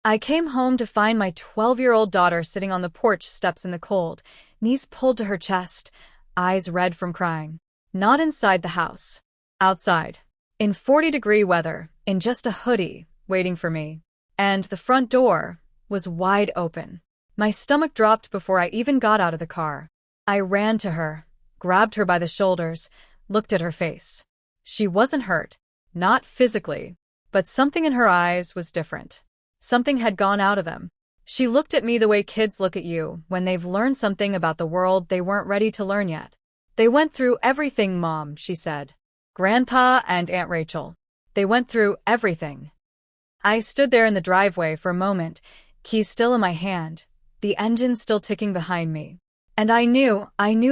I came home to find my 12-year-old daughter sitting on the porch steps in the cold, knees pulled to her chest, eyes red from crying. Not inside the house. Outside. In 40-degree weather, in just a hoodie, waiting for me. And the front door was wide open. My stomach dropped before I even got out of the car. I ran to her, grabbed her by the shoulders, looked at her face. She wasn't hurt. Not physically. But something in her eyes was different. Something had gone out of them. She looked at me the way kids look at you when they've learned something about the world they weren't ready to learn yet. They went through everything, Mom, she said. Grandpa and Aunt Rachel. They went through everything. I stood there in the driveway for a moment, keys still in my hand, the engine still ticking behind me. And I knew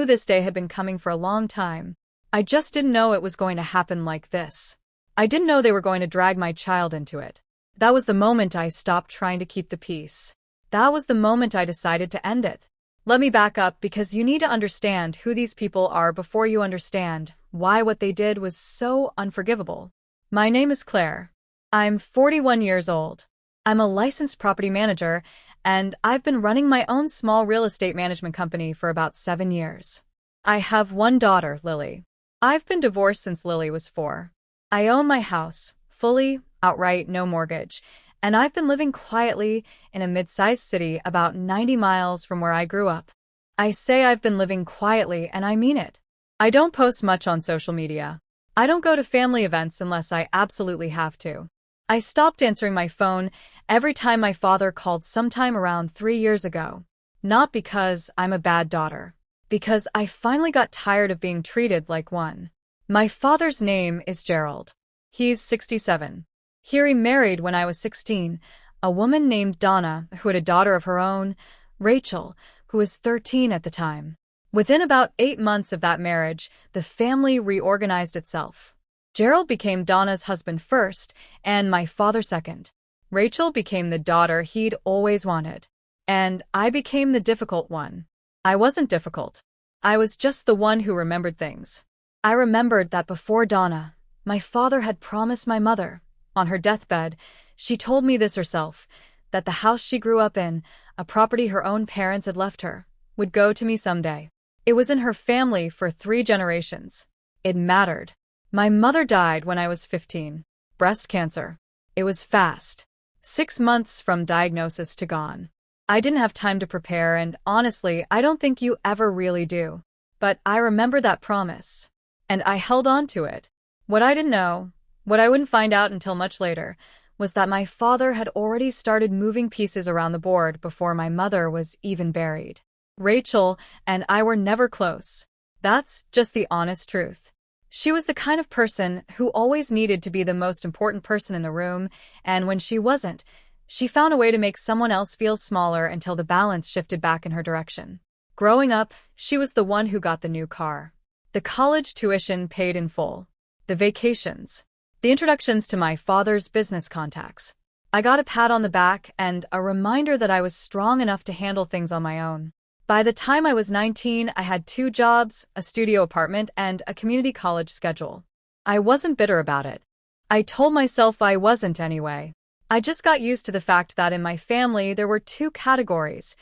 this day had been coming for a long time. I just didn't know it was going to happen like this. I didn't know they were going to drag my child into it. That was the moment I stopped trying to keep the peace. That was the moment I decided to end it. Let me back up because you need to understand who these people are before you understand why what they did was so unforgivable. My name is Claire. I'm 41 years old. I'm a licensed property manager, and I've been running my own small real estate management company for about 7 years. I have one daughter, Lily. I've been divorced since Lily was 4. I own my house, fully, outright, no mortgage, and I've been living quietly in a mid-sized city about 90 miles from where I grew up. I say I've been living quietly, and I mean it. I don't post much on social media. I don't go to family events unless I absolutely have to. I stopped answering my phone every time my father called sometime around 3 years ago. Not because I'm a bad daughter. Because I finally got tired of being treated like one. My father's name is Gerald. He's 67. He remarried when I was 16, a woman named Donna who had a daughter of her own, Rachel, who was 13 at the time. Within about 8 months of that marriage, the family reorganized itself. Gerald became Donna's husband first, and my father second. Rachel became the daughter he'd always wanted. And I became the difficult one. I wasn't difficult. I was just the one who remembered things. I remembered that before Donna, my father had promised my mother, on her deathbed, she told me this herself, that the house she grew up in, a property her own parents had left her, would go to me someday. It was in her family for 3 generations. It mattered. My mother died when I was 15. Breast cancer. It was fast. 6 months from diagnosis to gone. I didn't have time to prepare, and honestly, I don't think you ever really do. But I remember that promise. And I held on to it. What I didn't know, what I wouldn't find out until much later, was that my father had already started moving pieces around the board before my mother was even buried. Rachel and I were never close. That's just the honest truth. She was the kind of person who always needed to be the most important person in the room, and when she wasn't, she found a way to make someone else feel smaller until the balance shifted back in her direction. Growing up, she was the one who got the new car. The college tuition paid in full. The vacations. The introductions to my father's business contacts. I got a pat on the back and a reminder that I was strong enough to handle things on my own. By the time I was 19, I had 2 jobs, a studio apartment, and a community college schedule. I wasn't bitter about it. I told myself I wasn't anyway. I just got used to the fact that in my family there were 2 categories,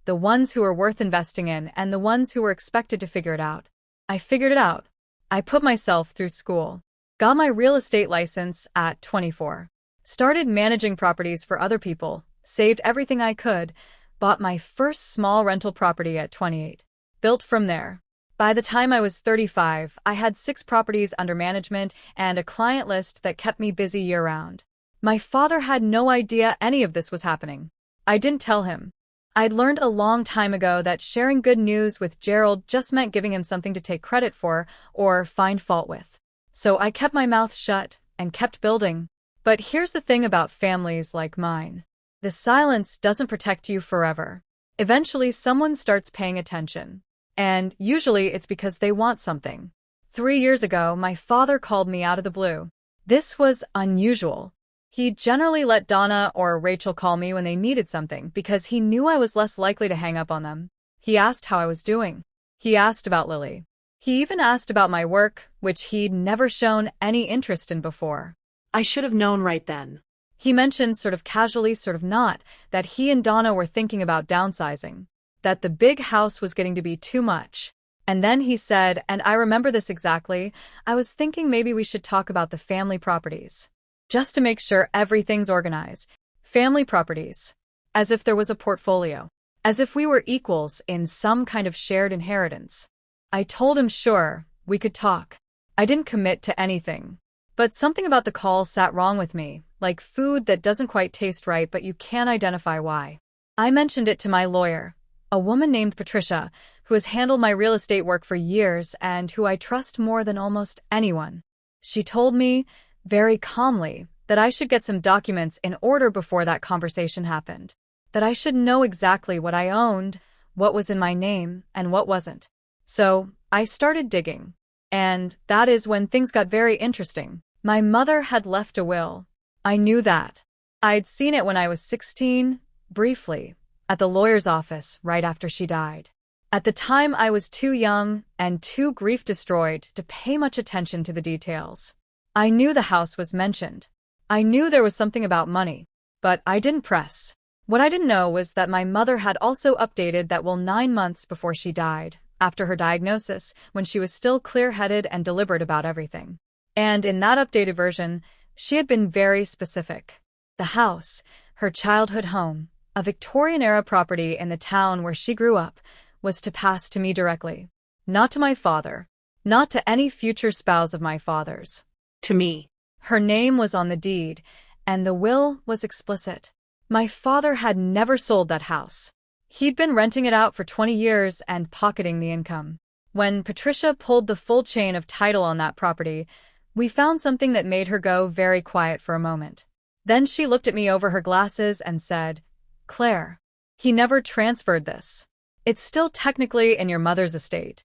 the ones who were worth investing in and the ones who were expected to figure it out. I figured it out. I put myself through school. Got my real estate license at 24. Started managing properties for other people, saved everything I could, bought my first small rental property at 28. Built from there. By the time I was 35, I had 6 properties under management and a client list that kept me busy year-round. My father had no idea any of this was happening. I didn't tell him. I'd learned a long time ago that sharing good news with Gerald just meant giving him something to take credit for or find fault with. So I kept my mouth shut and kept building. But here's the thing about families like mine. The silence doesn't protect you forever. Eventually, someone starts paying attention. And usually it's because they want something. 3 years ago, my father called me out of the blue. This was unusual. He generally let Donna or Rachel call me when they needed something because he knew I was less likely to hang up on them. He asked how I was doing. He asked about Lily. He even asked about my work, which he'd never shown any interest in before. I should have known right then. He mentioned sort of casually, sort of not, that he and Donna were thinking about downsizing, that the big house was getting to be too much. And then he said, and I remember this exactly, I was thinking maybe we should talk about the family properties. Just to make sure everything's organized. Family properties. As if there was a portfolio. As if we were equals in some kind of shared inheritance. I told him sure, we could talk. I didn't commit to anything. But something about the call sat wrong with me, like food that doesn't quite taste right but you can't identify why. I mentioned it to my lawyer, a woman named Patricia, who has handled my real estate work for years and who I trust more than almost anyone. She told me, very calmly, that I should get some documents in order before that conversation happened. That I should know exactly what I owned, what was in my name, and what wasn't. So, I started digging. And that is when things got very interesting. My mother had left a will. I knew that. I'd seen it when I was 16, briefly, at the lawyer's office right after she died. At the time, I was too young and too grief-destroyed to pay much attention to the details. I knew the house was mentioned. I knew there was something about money, but I didn't press. What I didn't know was that my mother had also updated that will 9 months before she died, after her diagnosis, when she was still clear-headed and deliberate about everything. And in that updated version, she had been very specific. The house, her childhood home, a Victorian-era property in the town where she grew up, was to pass to me directly. Not to my father. Not to any future spouse of my father's. To me. Her name was on the deed, and the will was explicit. My father had never sold that house. He'd been renting it out for 20 years and pocketing the income. When Patricia pulled the full chain of title on that property, we found something that made her go very quiet for a moment. Then she looked at me over her glasses and said, "Claire, he never transferred this. It's still technically in your mother's estate."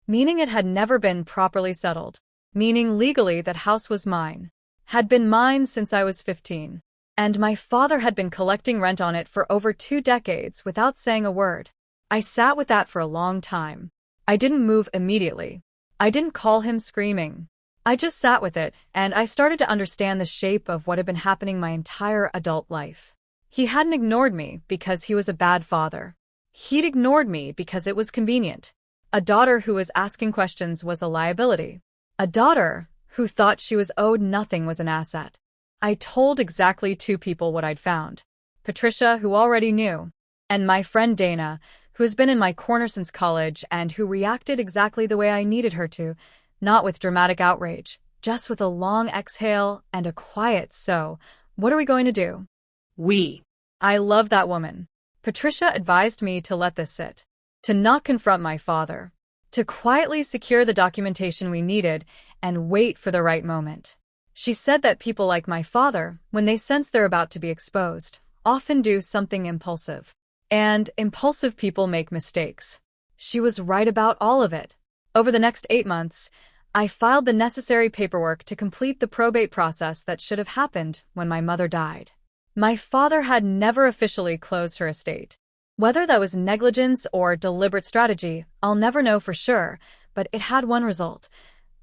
Meaning it had never been properly settled. Meaning legally that house was mine. Had been mine since I was 15. And my father had been collecting rent on it for over 2 decades without saying a word. I sat with that for a long time. I didn't move immediately. I didn't call him screaming. I just sat with it, and I started to understand the shape of what had been happening my entire adult life. He hadn't ignored me because he was a bad father. He'd ignored me because it was convenient. A daughter who was asking questions was a liability. A daughter who thought she was owed nothing was an asset. I told exactly 2 people what I'd found. Patricia, who already knew, and my friend Dana, who has been in my corner since college and who reacted exactly the way I needed her to, not with dramatic outrage, just with a long exhale and a quiet "so, what are we going to do?" We. I love that woman. Patricia advised me to let this sit, to not confront my father, to quietly secure the documentation we needed and wait for the right moment. She said that people like my father, when they sense they're about to be exposed, often do something impulsive. And impulsive people make mistakes. She was right about all of it. Over the next 8 months, I filed the necessary paperwork to complete the probate process that should have happened when my mother died. My father had never officially closed her estate. Whether that was negligence or deliberate strategy, I'll never know for sure, but it had one result.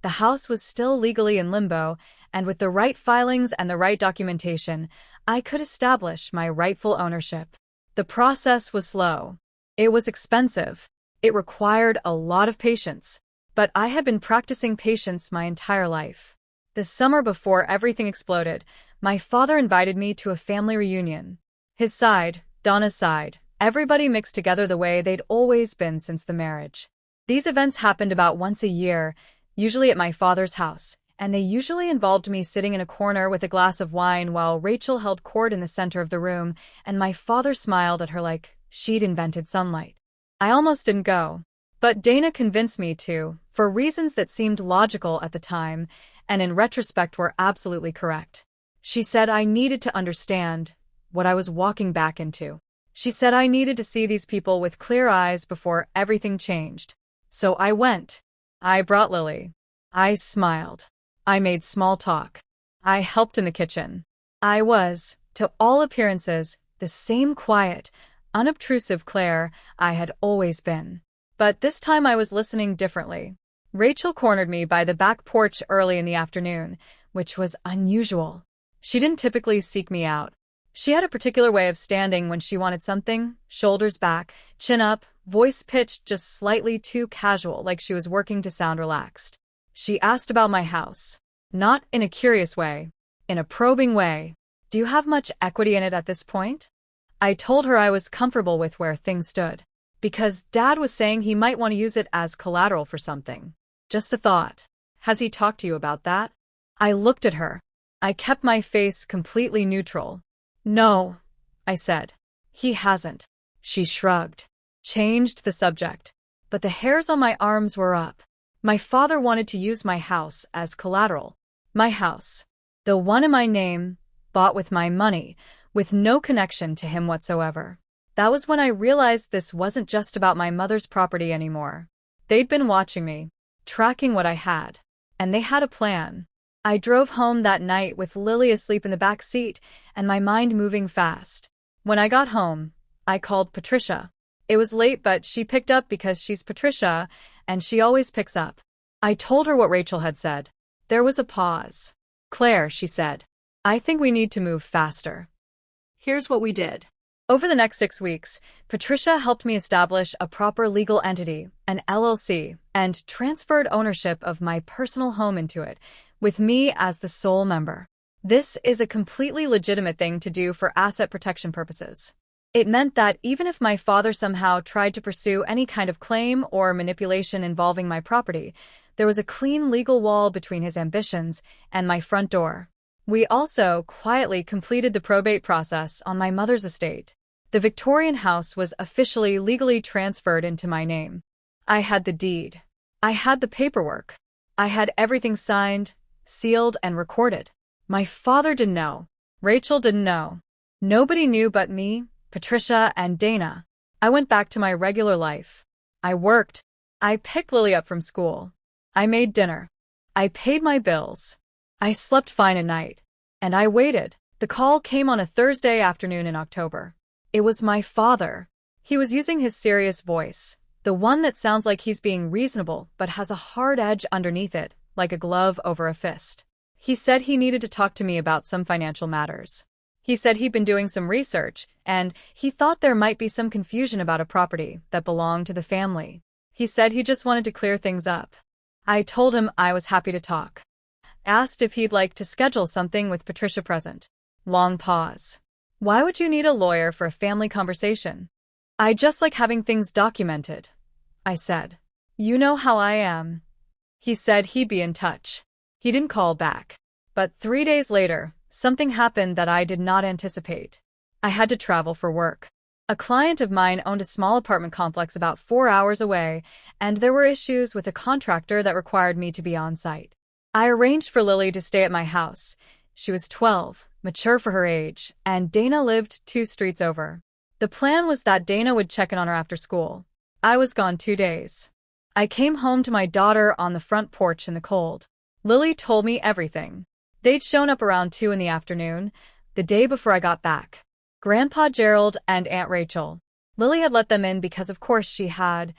The house was still legally in limbo, and with the right filings and the right documentation, I could establish my rightful ownership. The process was slow. It was expensive. It required a lot of patience. But I had been practicing patience my entire life. The summer before everything exploded, my father invited me to a family reunion. His side, Donna's side, everybody mixed together the way they'd always been since the marriage. These events happened about once a year, usually at my father's house, and they usually involved me sitting in a corner with a glass of wine while Rachel held court in the center of the room, and my father smiled at her like she'd invented sunlight. I almost didn't go. But Dana convinced me to, for reasons that seemed logical at the time, and in retrospect were absolutely correct. She said I needed to understand what I was walking back into. She said I needed to see these people with clear eyes before everything changed. So I went. I brought Lily. I smiled. I made small talk. I helped in the kitchen. I was, to all appearances, the same quiet, unobtrusive Claire I had always been. But this time I was listening differently. Rachel cornered me by the back porch early in the afternoon, which was unusual. She didn't typically seek me out. She had a particular way of standing when she wanted something, shoulders back, chin up, voice pitched just slightly too casual, like she was working to sound relaxed. She asked about my house. Not in a curious way, in a probing way. Do you have much equity in it at this point? I told her I was comfortable with where things stood, because Dad was saying he might want to use it as collateral for something. Just a thought. Has he talked to you about that? I looked at her. I kept my face completely neutral. No, I said. He hasn't. She shrugged. Changed the subject. But the hairs on my arms were up. My father wanted to use my house as collateral. My house. The one in my name, bought with my money, with no connection to him whatsoever. That was when I realized this wasn't just about my mother's property anymore. They'd been watching me, tracking what I had, and they had a plan. I drove home that night with Lily asleep in the back seat and my mind moving fast. When I got home, I called Patricia. It was late, but she picked up because she's Patricia, and she always picks up. I told her what Rachel had said. There was a pause. Claire, she said, I think we need to move faster. Here's what we did. Over the next 6 weeks, Patricia helped me establish a proper legal entity, an LLC, and transferred ownership of my personal home into it, with me as the sole member. This is a completely legitimate thing to do for asset protection purposes. It meant that even if my father somehow tried to pursue any kind of claim or manipulation involving my property, there was a clean legal wall between his ambitions and my front door. We also quietly completed the probate process on my mother's estate. The Victorian house was officially legally transferred into my name. I had the deed. I had the paperwork. I had everything signed, sealed, and recorded. My father didn't know. Rachel didn't know. Nobody knew but me, Patricia, and Dana. I went back to my regular life. I worked. I picked Lily up from school. I made dinner. I paid my bills. I slept fine at night. And I waited. The call came on a Thursday afternoon in October. It was my father. He was using his serious voice, the one that sounds like he's being reasonable but has a hard edge underneath it, like a glove over a fist. He said he needed to talk to me about some financial matters. He said he'd been doing some research, and he thought there might be some confusion about a property that belonged to the family. He said he just wanted to clear things up. I told him I was happy to talk. Asked if he'd like to schedule something with Patricia present. Long pause. Why would you need a lawyer for a family conversation? I just like having things documented, I said. You know how I am. He said he'd be in touch. He didn't call back. But 3 days later, something happened that I did not anticipate. I had to travel for work. A client of mine owned a small apartment complex about 4 hours away, and there were issues with a contractor that required me to be on site. I arranged for Lily to stay at my house. She was 12, mature for her age, and Dana lived 2 streets over. The plan was that Dana would check in on her after school. I was gone 2 days. I came home to my daughter on the front porch in the cold. Lily told me everything. They'd shown up around 2 in the afternoon, the day before I got back. Grandpa Gerald and Aunt Rachel. Lily had let them in because of course she had.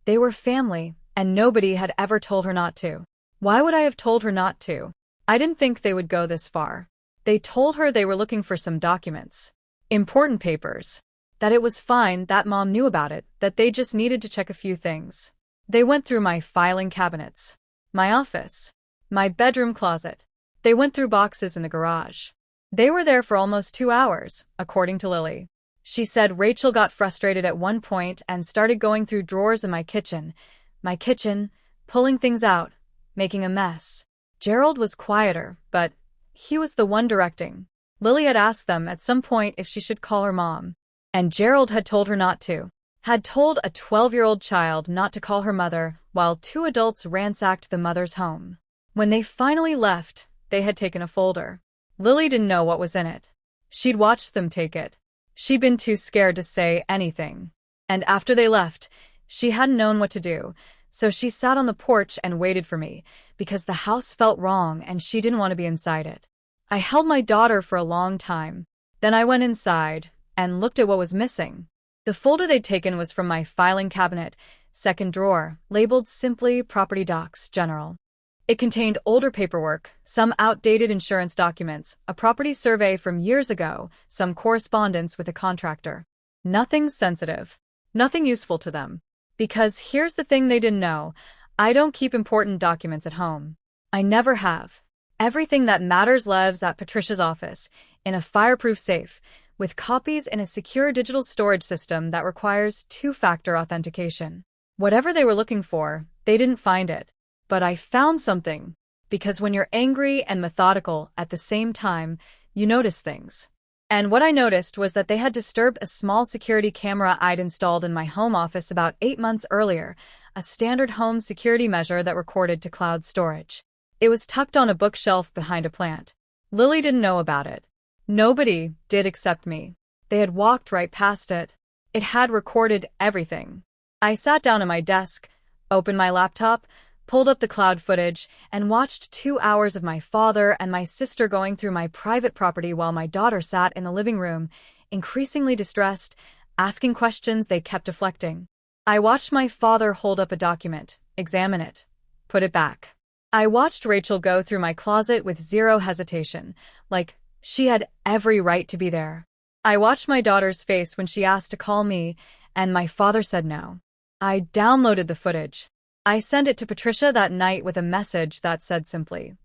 They were family, and nobody had ever told her not to. Why would I have told her not to? I didn't think they would go this far. They told her they were looking for some documents. Important papers. That it was fine, that Mom knew about it, that they just needed to check a few things. They went through my filing cabinets, my office, my bedroom closet. They went through boxes in the garage. They were there for almost 2 hours, according to Lily. She said Rachel got frustrated at one point and started going through drawers in my kitchen, pulling things out, making a mess. Gerald was quieter, but he was the one directing. Lily had asked them at some point if she should call her mom, and Gerald had told her not to. Had told a 12-year-old child not to call her mother while 2 adults ransacked the mother's home. When they finally left, they had taken a folder. Lily didn't know what was in it. She'd watched them take it. She'd been too scared to say anything. And after they left, she hadn't known what to do, so she sat on the porch and waited for me, because the house felt wrong and she didn't want to be inside it. I held my daughter for a long time. Then I went inside and looked at what was missing. The folder they'd taken was from my filing cabinet, second drawer, labeled simply Property Docs General. It contained older paperwork, some outdated insurance documents, a property survey from years ago, some correspondence with a contractor. Nothing sensitive. Nothing useful to them. Because here's the thing they didn't know. I don't keep important documents at home. I never have. Everything that matters lives at Patricia's office, in a fireproof safe, with copies in a secure digital storage system that requires two-factor authentication. Whatever they were looking for, they didn't find it. But I found something. Because when you're angry and methodical at the same time, you notice things. And what I noticed was that they had disturbed a small security camera I'd installed in my home office about 8 months earlier, a standard home security measure that recorded to cloud storage. It was tucked on a bookshelf behind a plant. Lily didn't know about it. Nobody did except me. They had walked right past it. It had recorded everything. I sat down at my desk, opened my laptop, pulled up the cloud footage, and watched 2 hours of my father and my sister going through my private property while my daughter sat in the living room, increasingly distressed, asking questions they kept deflecting. I watched my father hold up a document, examine it, put it back. I watched Rachel go through my closet with zero hesitation, like she had every right to be there. I watched my daughter's face when she asked to call me, and my father said no. I downloaded the footage. I sent it to Patricia that night with a message that said simply,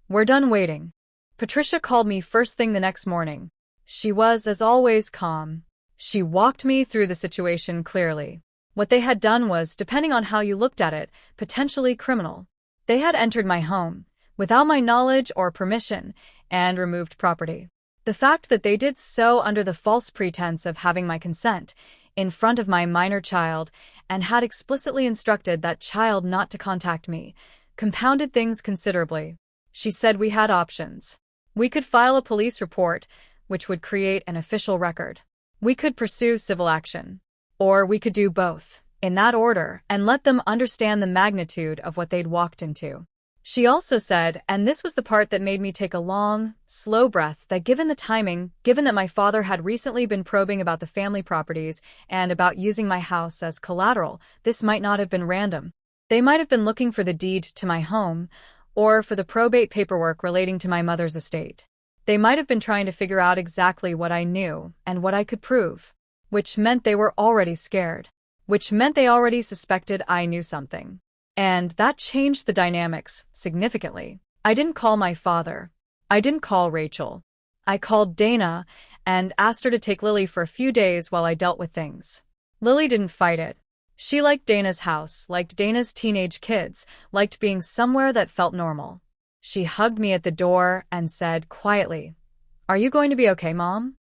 "We're done waiting." Patricia called me first thing the next morning. She was, as always, calm. She walked me through the situation clearly. What they had done was, depending on how you looked at it, potentially criminal. They had entered my home, without my knowledge or permission, and removed property. The fact that they did so under the false pretense of having my consent, in front of my minor child, and had explicitly instructed that child not to contact me, compounded things considerably. She said we had options. We could file a police report, which would create an official record. We could pursue civil action. Or we could do both, in that order, and let them understand the magnitude of what they'd walked into. She also said, and this was the part that made me take a long, slow breath, that given the timing, given that my father had recently been probing about the family properties and about using my house as collateral, this might not have been random. They might have been looking for the deed to my home, or for the probate paperwork relating to my mother's estate. They might have been trying to figure out exactly what I knew and what I could prove, which meant they were already scared, which meant they already suspected I knew something. And that changed the dynamics significantly. I didn't call my father. I didn't call Rachel. I called Dana and asked her to take Lily for a few days while I dealt with things. Lily didn't fight it. She liked Dana's house, liked Dana's teenage kids, liked being somewhere that felt normal. She hugged me at the door and said quietly, "Are you going to be okay, Mom?"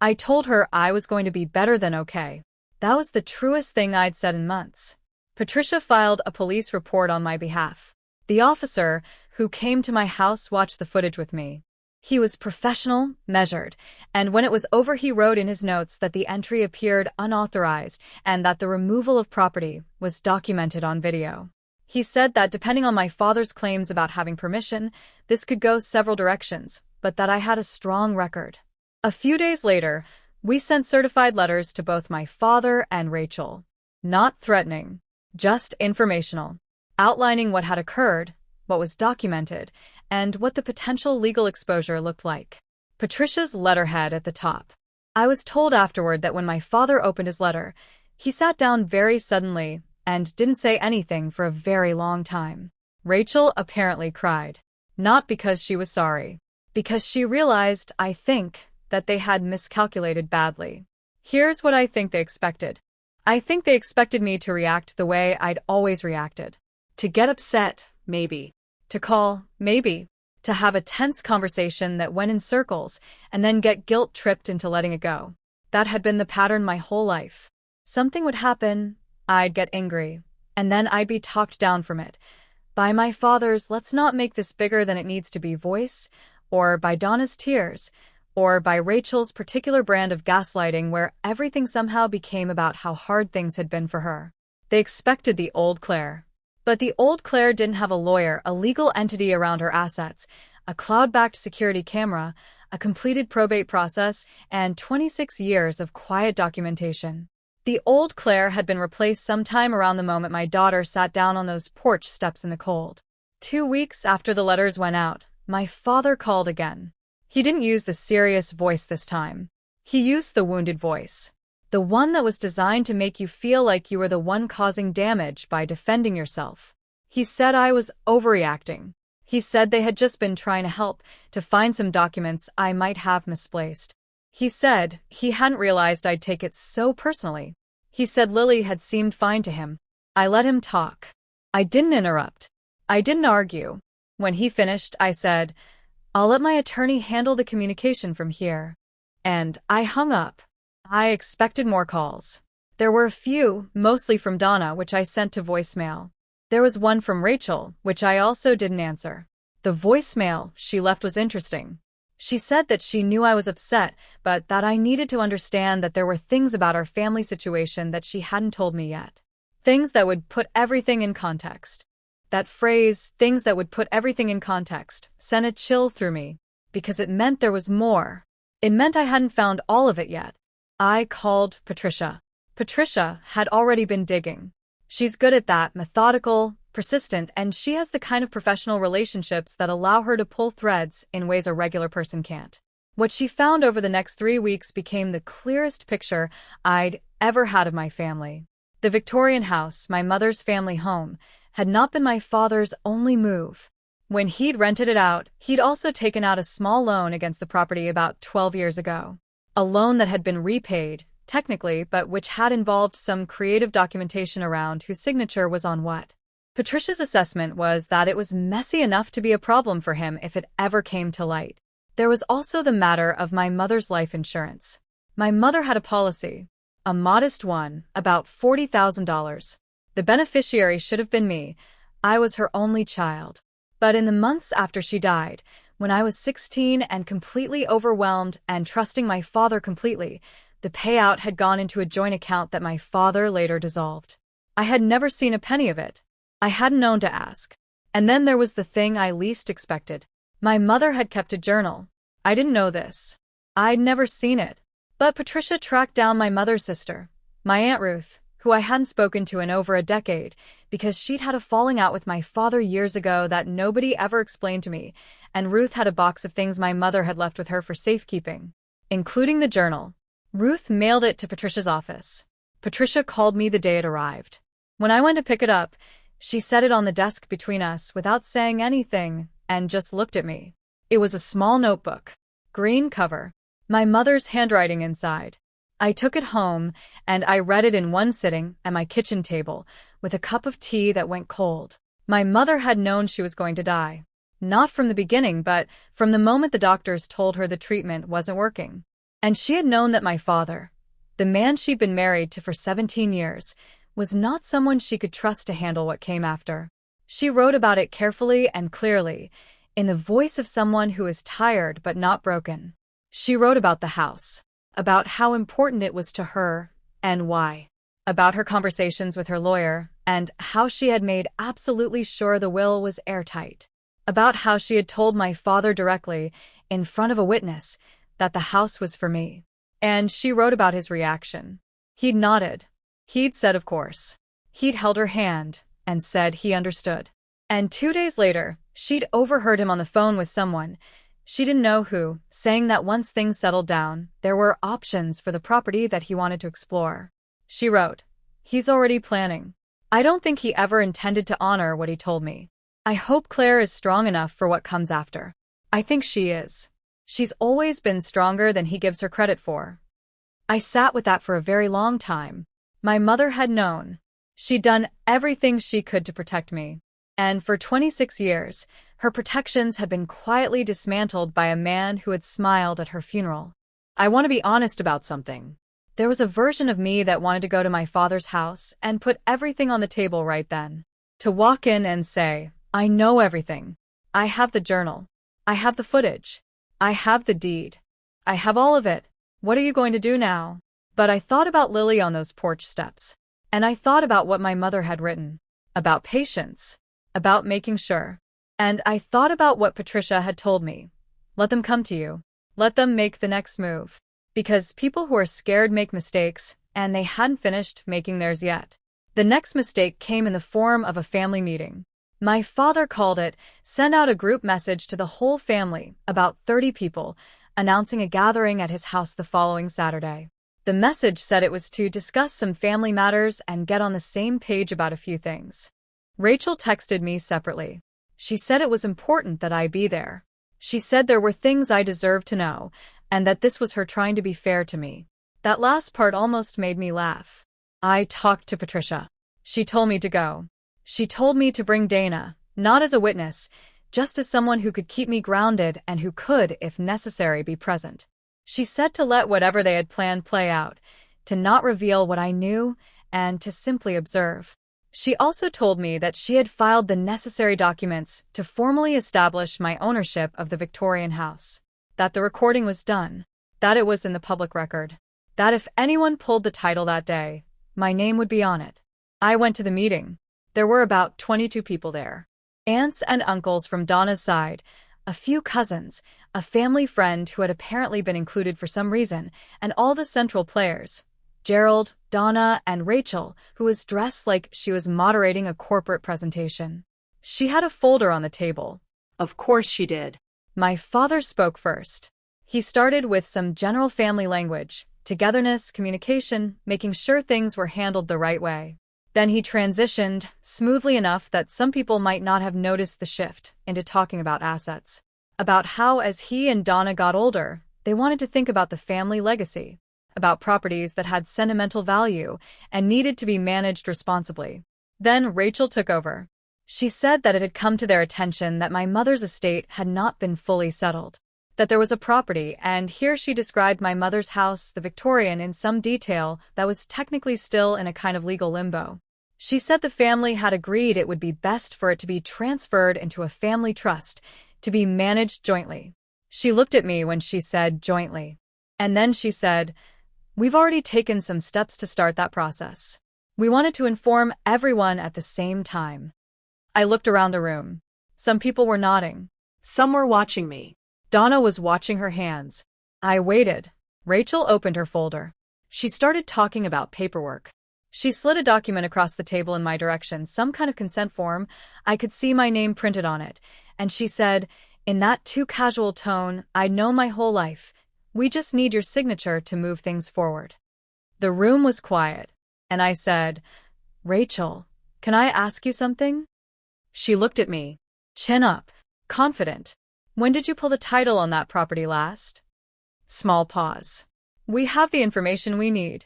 I told her I was going to be better than okay. That was the truest thing I'd said in months. Patricia filed a police report on my behalf. The officer, who came to my house, watched the footage with me. He was professional, measured, and when it was over he wrote in his notes that the entry appeared unauthorized and that the removal of property was documented on video. He said that depending on my father's claims about having permission, this could go several directions, but that I had a strong record. A few days later, we sent certified letters to both my father and Rachel. Not threatening. Just informational, outlining what had occurred, what was documented, and what the potential legal exposure looked like. Patricia's letterhead at the top. I was told afterward that when my father opened his letter, he sat down very suddenly and didn't say anything for a very long time. Rachel apparently cried. Not because she was sorry. Because she realized, I think, that they had miscalculated badly. Here's what I think they expected. I think they expected me to react the way I'd always reacted. To get upset, maybe. To call, maybe. To have a tense conversation that went in circles and then get guilt-tripped into letting it go. That had been the pattern my whole life. Something would happen, I'd get angry, and then I'd be talked down from it. By my father's "let's not make this bigger than it needs to be" voice, or by Donna's tears, or by Rachel's particular brand of gaslighting where everything somehow became about how hard things had been for her. They expected the old Claire. But the old Claire didn't have a lawyer, a legal entity around her assets, a cloud-backed security camera, a completed probate process, and 26 years of quiet documentation. The old Claire had been replaced sometime around the moment my daughter sat down on those porch steps in the cold. 2 weeks after the letters went out, my father called again. He didn't use the serious voice this time. He used the wounded voice. The one that was designed to make you feel like you were the one causing damage by defending yourself. He said I was overreacting. He said they had just been trying to help, to find some documents I might have misplaced. He said he hadn't realized I'd take it so personally. He said Lily had seemed fine to him. I let him talk. I didn't interrupt. I didn't argue. When he finished, I said, "I'll let my attorney handle the communication from here." And I hung up. I expected more calls. There were a few, mostly from Donna, which I sent to voicemail. There was one from Rachel, which I also didn't answer. The voicemail she left was interesting. She said that she knew I was upset, but that I needed to understand that there were things about our family situation that she hadn't told me yet. Things that would put everything in context. That phrase, "things that would put everything in context," sent a chill through me, because it meant there was more. It meant I hadn't found all of it yet. I called Patricia. Patricia had already been digging. She's good at that, methodical, persistent, and she has the kind of professional relationships that allow her to pull threads in ways a regular person can't. What she found over the next 3 weeks became the clearest picture I'd ever had of my family. The Victorian house, my mother's family home, had not been my father's only move. When he'd rented it out, he'd also taken out a small loan against the property about 12 years ago. A loan that had been repaid, technically, but which had involved some creative documentation around whose signature was on what. Patricia's assessment was that it was messy enough to be a problem for him if it ever came to light. There was also the matter of my mother's life insurance. My mother had a policy, a modest one, about $40,000. The beneficiary should have been me. I was her only child. But in the months after she died, when I was 16 and completely overwhelmed and trusting my father completely, the payout had gone into a joint account that my father later dissolved. I had never seen a penny of it. I hadn't known to ask. And then there was the thing I least expected. My mother had kept a journal. I didn't know this. I'd never seen it. But Patricia tracked down my mother's sister, my Aunt Ruth, who I hadn't spoken to in over a decade, because she'd had a falling out with my father years ago that nobody ever explained to me, and Ruth had a box of things my mother had left with her for safekeeping, including the journal. Ruth mailed it to Patricia's office. Patricia called me the day it arrived. When I went to pick it up, she set it on the desk between us without saying anything and just looked at me. It was a small notebook, green cover, my mother's handwriting inside. I took it home, and I read it in one sitting at my kitchen table, with a cup of tea that went cold. My mother had known she was going to die. Not from the beginning, but from the moment the doctors told her the treatment wasn't working. And she had known that my father, the man she'd been married to for 17 years, was not someone she could trust to handle what came after. She wrote about it carefully and clearly, in the voice of someone who is tired but not broken. She wrote about the house, about how important it was to her, and why. About her conversations with her lawyer, and how she had made absolutely sure the will was airtight. About how she had told my father directly, in front of a witness, that the house was for me. And she wrote about his reaction. He'd nodded. He'd said of course. He'd held her hand, and said he understood. And 2 days later, she'd overheard him on the phone with someone, she didn't know who, saying that once things settled down, there were options for the property that he wanted to explore. She wrote, "He's already planning. I don't think he ever intended to honor what he told me. I hope Claire is strong enough for what comes after. I think she is. She's always been stronger than he gives her credit for." I sat with that for a very long time. My mother had known. She'd done everything she could to protect me. And for 26 years, her protections had been quietly dismantled by a man who had smiled at her funeral. I want to be honest about something. There was a version of me that wanted to go to my father's house and put everything on the table right then. To walk in and say, "I know everything. I have the journal. I have the footage. I have the deed. I have all of it. What are you going to do now?" But I thought about Lily on those porch steps. And I thought about what my mother had written. About patience. About making sure. And I thought about what Patricia had told me. Let them come to you. Let them make the next move. Because people who are scared make mistakes, and they hadn't finished making theirs yet. The next mistake came in the form of a family meeting. My father called it, sent out a group message to the whole family, about 30 people, announcing a gathering at his house the following Saturday. The message said it was to discuss some family matters and get on the same page about a few things. Rachel texted me separately. She said it was important that I be there. She said there were things I deserved to know, and that this was her trying to be fair to me. That last part almost made me laugh. I talked to Patricia. She told me to go. She told me to bring Dana, not as a witness, just as someone who could keep me grounded and who could, if necessary, be present. She said to let whatever they had planned play out, to not reveal what I knew, and to simply observe. She also told me that she had filed the necessary documents to formally establish my ownership of the Victorian house, that the recording was done, that it was in the public record, that if anyone pulled the title that day, my name would be on it. I went to the meeting. There were about 22 people there. Aunts and uncles from Donna's side, a few cousins, a family friend who had apparently been included for some reason, and all the central players. Gerald, Donna, and Rachel, who was dressed like she was moderating a corporate presentation. She had a folder on the table. Of course she did. My father spoke first. He started with some general family language, togetherness, communication, making sure things were handled the right way. Then he transitioned, smoothly enough that some people might not have noticed the shift, into talking about assets. About how, as he and Donna got older, they wanted to think about the family legacy. About properties that had sentimental value and needed to be managed responsibly. Then Rachel took over. She said that it had come to their attention that my mother's estate had not been fully settled. That there was a property, and here she described my mother's house, the Victorian, in some detail that was technically still in a kind of legal limbo. She said the family had agreed it would be best for it to be transferred into a family trust, to be managed jointly. She looked at me when she said jointly. And then she said, "We've already taken some steps to start that process. We wanted to inform everyone at the same time." I looked around the room. Some people were nodding. Some were watching me. Donna was watching her hands. I waited. Rachel opened her folder. She started talking about paperwork. She slid a document across the table in my direction, some kind of consent form. I could see my name printed on it. And she said, in that too casual tone I'd known my whole life, "We just need your signature to move things forward." The room was quiet, and I said, "Rachel, can I ask you something?" She looked at me, chin up, confident. "When did you pull the title on that property last?" Small pause. "We have the information we need.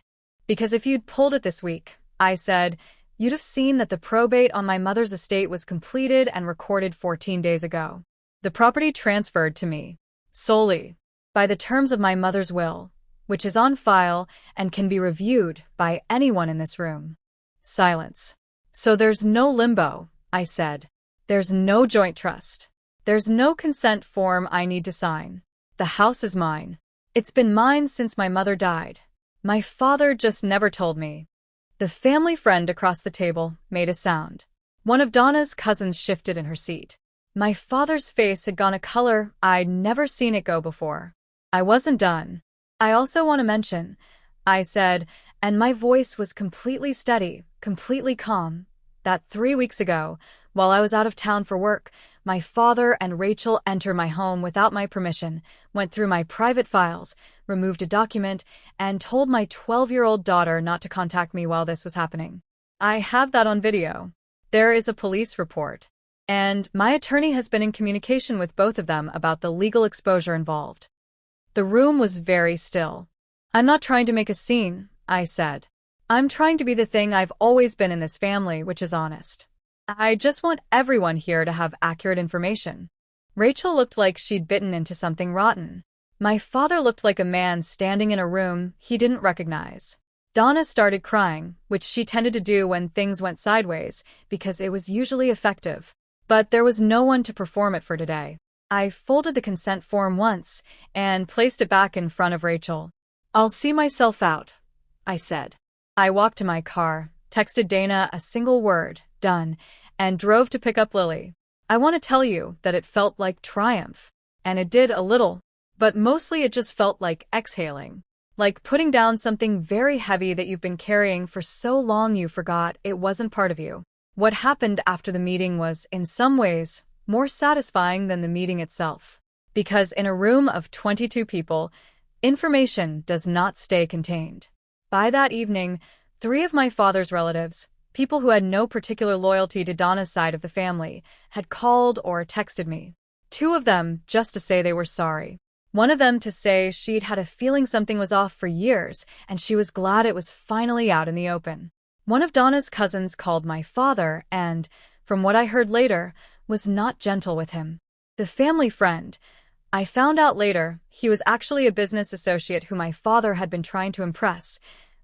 Because if you'd pulled it this week," I said, "you'd have seen that the probate on my mother's estate was completed and recorded 14 days ago. The property transferred to me, solely, by the terms of my mother's will, which is on file and can be reviewed by anyone in this room." Silence. "So there's no limbo," I said. "There's no joint trust. There's no consent form I need to sign. The house is mine. It's been mine since my mother died. My father just never told me." The family friend across the table made a sound. One of Donna's cousins shifted in her seat. My father's face had gone a color I'd never seen it go before. I wasn't done. "I also want to mention," I said, and my voice was completely steady, completely calm, "that 3 weeks ago, while I was out of town for work, my father and Rachel entered my home without my permission, went through my private files, removed a document, and told my 12-year-old daughter not to contact me while this was happening. I have that on video. There is a police report. And my attorney has been in communication with both of them about the legal exposure involved." The room was very still. "I'm not trying to make a scene," I said. "I'm trying to be the thing I've always been in this family, which is honest. I just want everyone here to have accurate information." Rachel looked like she'd bitten into something rotten. My father looked like a man standing in a room he didn't recognize. Donna started crying, which she tended to do when things went sideways, because it was usually effective. But there was no one to perform it for today. I folded the consent form once and placed it back in front of Rachel. "I'll see myself out," I said. I walked to my car, texted Dana a single word, "done," and drove to pick up Lily. I want to tell you that it felt like triumph. And it did a little. But mostly it just felt like exhaling. Like putting down something very heavy that you've been carrying for so long you forgot it wasn't part of you. What happened after the meeting was, in some ways, more satisfying than the meeting itself. Because in a room of 22 people, information does not stay contained. By that evening, 3 of my father's relatives, people who had no particular loyalty to Donna's side of the family, had called or texted me. 2 of them just to say they were sorry. One of them to say she'd had a feeling something was off for years and she was glad it was finally out in the open. One of Donna's cousins called my father and, from what I heard later, was not gentle with him. The family friend, I found out later he was actually a business associate who my father had been trying to impress,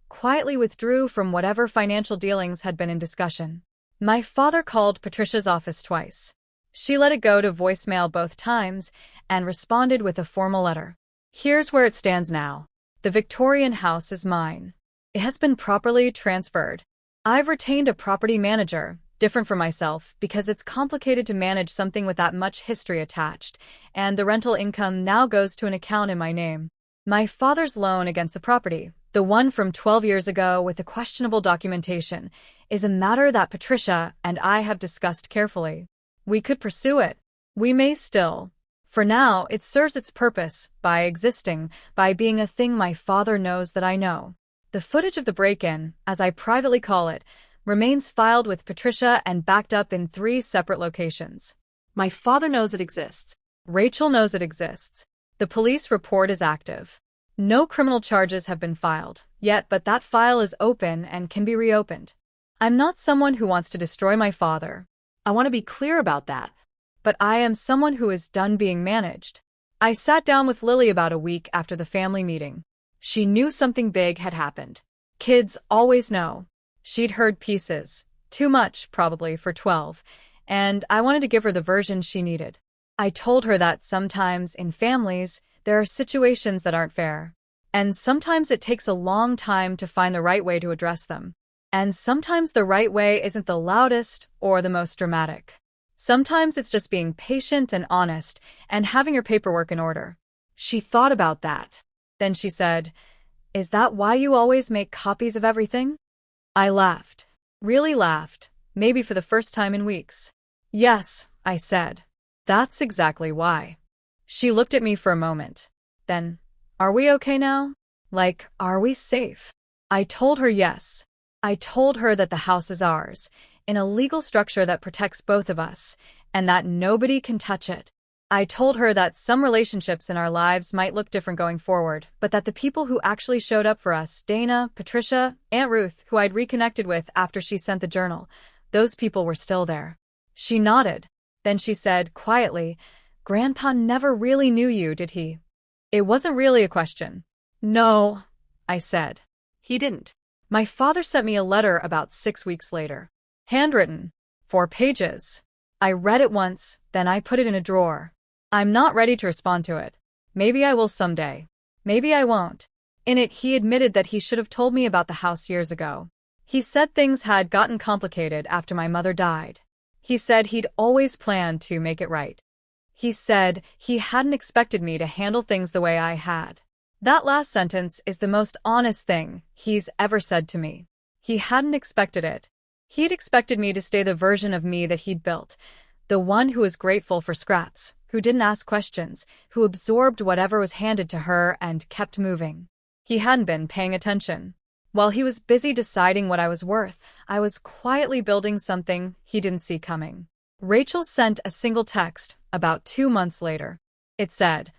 quietly withdrew from whatever financial dealings had been in discussion. My father called Patricia's office twice. She let it go to voicemail both times and responded with a formal letter. Here's where it stands now. The Victorian house is mine. It has been properly transferred. I've retained a property manager, different from myself, because it's complicated to manage something with that much history attached, and the rental income now goes to an account in my name. My father's loan against the property, the one from 12 years ago with the questionable documentation, is a matter that Patricia and I have discussed carefully. We could pursue it. We may still. For now, it serves its purpose by existing, by being a thing my father knows that I know. The footage of the break-in, as I privately call it, remains filed with Patricia and backed up in 3 separate locations. My father knows it exists. Rachel knows it exists. The police report is active. No criminal charges have been filed yet, but that file is open and can be reopened. I'm not someone who wants to destroy my father. I want to be clear about that. But I am someone who is done being managed. I sat down with Lily about a week after the family meeting. She knew something big had happened. Kids always know. She'd heard pieces, too much probably for 12, and I wanted to give her the version she needed. I told her that sometimes in families, there are situations that aren't fair. And sometimes it takes a long time to find the right way to address them. And sometimes the right way isn't the loudest or the most dramatic. Sometimes it's just being patient and honest and having your paperwork in order. She thought about that. Then she said, "Is that why you always make copies of everything?" I laughed. Really laughed, maybe for the first time in weeks. "Yes," I said. "That's exactly why." She looked at me for a moment. Then, "Are we okay now? Like, are we safe?" I told her yes. I told her that the house is ours, in a legal structure that protects both of us, and that nobody can touch it. I told her that some relationships in our lives might look different going forward, but that the people who actually showed up for us, Dana, Patricia, Aunt Ruth, who I'd reconnected with after she sent the journal, those people were still there. She nodded. Then she said, quietly, "Grandpa never really knew you, did he?" It wasn't really a question. "No," I said. He didn't. My father sent me a letter about 6 weeks later. Handwritten. 4 pages. I read it once, then I put it in a drawer. I'm not ready to respond to it. Maybe I will someday. Maybe I won't. In it, he admitted that he should have told me about the house years ago. He said things had gotten complicated after my mother died. He said he'd always planned to make it right. He said he hadn't expected me to handle things the way I had. That last sentence is the most honest thing he's ever said to me. He hadn't expected it. He'd expected me to stay the version of me that he'd built, the one who was grateful for scraps, who didn't ask questions, who absorbed whatever was handed to her and kept moving. He hadn't been paying attention. While he was busy deciding what I was worth, I was quietly building something he didn't see coming. Rachel sent a single text about 2 months later. It said,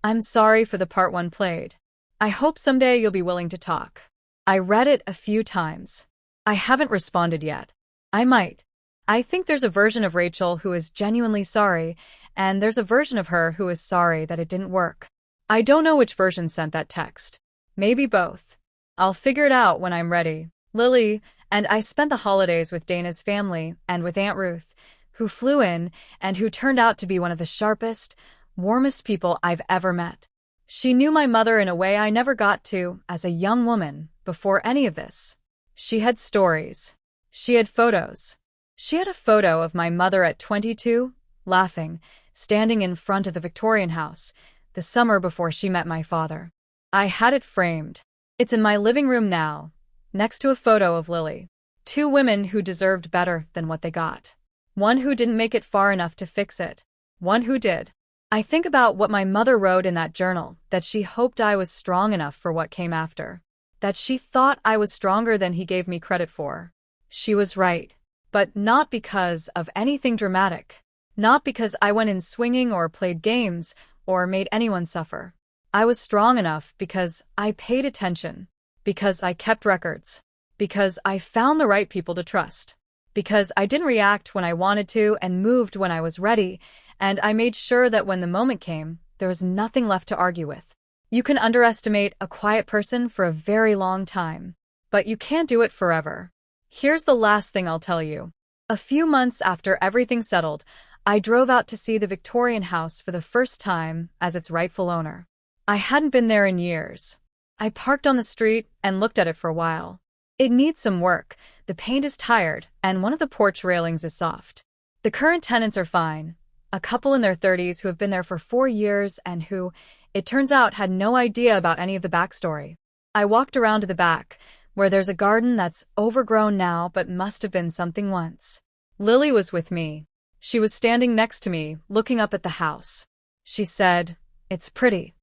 "I'm sorry for the part one played. I hope someday you'll be willing to talk." I read it a few times. I haven't responded yet. I might. I think there's a version of Rachel who is genuinely sorry, and there's a version of her who is sorry that it didn't work. I don't know which version sent that text. Maybe both. I'll figure it out when I'm ready. Lily and I spent the holidays with Dana's family and with Aunt Ruth, who flew in and who turned out to be one of the sharpest, warmest people I've ever met. She knew my mother in a way I never got to as a young woman before any of this. She had stories. She had photos. She had a photo of my mother at 22, laughing, standing in front of the Victorian house, the summer before she met my father. I had it framed. It's in my living room now, next to a photo of Lily. Two women who deserved better than what they got. One who didn't make it far enough to fix it. One who did. I think about what my mother wrote in that journal, that she hoped I was strong enough for what came after. That she thought I was stronger than he gave me credit for. She was right. But not because of anything dramatic. Not because I went in swinging or played games or made anyone suffer. I was strong enough because I paid attention. Because I kept records. Because I found the right people to trust. Because I didn't react when I wanted to and moved when I was ready, and I made sure that when the moment came, there was nothing left to argue with. You can underestimate a quiet person for a very long time, but you can't do it forever. Here's the last thing I'll tell you. A few months after everything settled, I drove out to see the Victorian house for the first time as its rightful owner. I hadn't been there in years. I parked on the street and looked at it for a while. It needs some work, the paint is tired, and one of the porch railings is soft. The current tenants are fine, a couple in their 30s who have been there for 4 years and who, it turns out, had no idea about any of the backstory. I walked around to the back, where there's a garden that's overgrown now but must have been something once. Lily was with me. She was standing next to me, looking up at the house. She said, "It's pretty."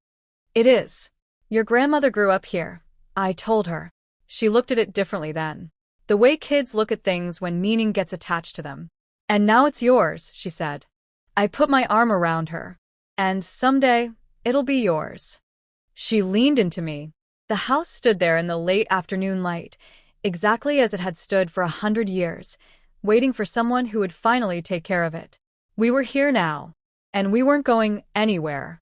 "It is. Your grandmother grew up here," I told her. She looked at it differently then. The way kids look at things when meaning gets attached to them. "And now it's yours," she said. I put my arm around her. "And someday, it'll be yours." She leaned into me. The house stood there in the late afternoon light, exactly as it had stood for 100 years, waiting for someone who would finally take care of it. We were here now, and we weren't going anywhere.